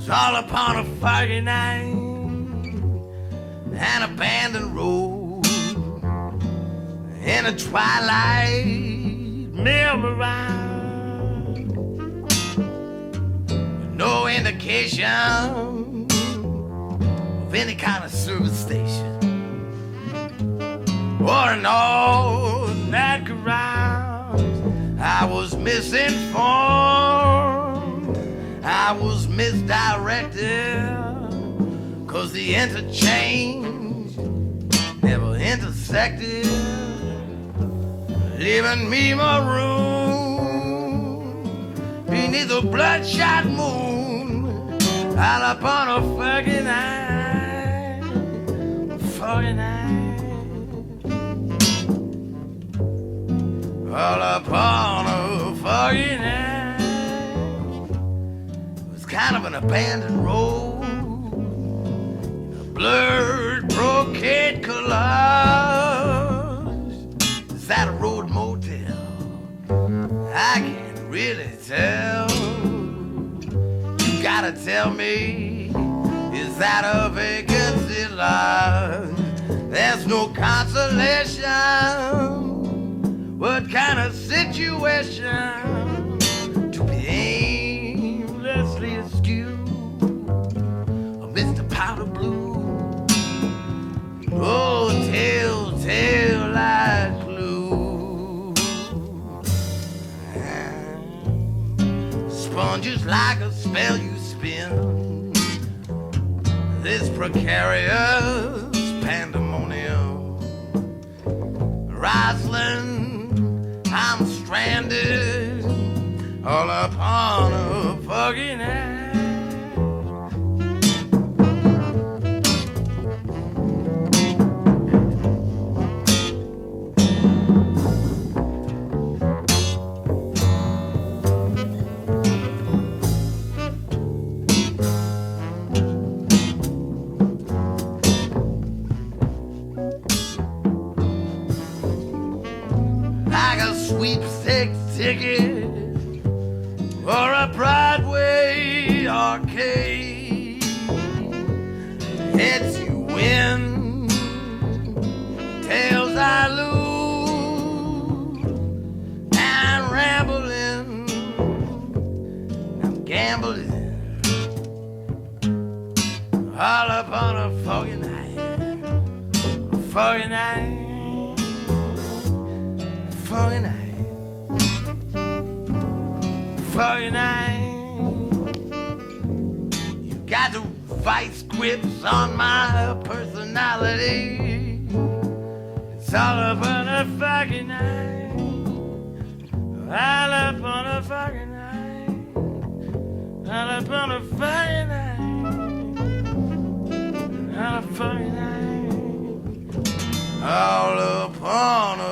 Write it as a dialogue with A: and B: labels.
A: was all upon a foggy night, an abandoned road in a twilight memorized, with no indication of any kind of service station or an all-night garage. I was misinformed, I was misdirected, 'cause the interchange never intersected, leaving me marooned beneath a bloodshot moon, all upon a foggy night, foggy night. All upon a foggy night. It was kind of an abandoned road, a blurred brocade collage. Is that a road motel? I can't really tell. You gotta tell me, is that a vacancy lodge? There's no consolation. What kind of situation to be aimlessly askew amidst the powder blue? Oh, telltale light blue. Sponges like a spell you spin, this precarious pandemonium. Rosalind, I'm stranded all upon a foggy night. Sweepstakes ticket or a Broadway arcade. Heads you win, tails I lose. I'm rambling, I'm gambling, all upon a foggy night, a foggy night, foggy night. Foggy night. You got the vice grips on my personality. It's all upon a foggy night, all upon a foggy night, all upon a foggy night, all a foggy night, all upon a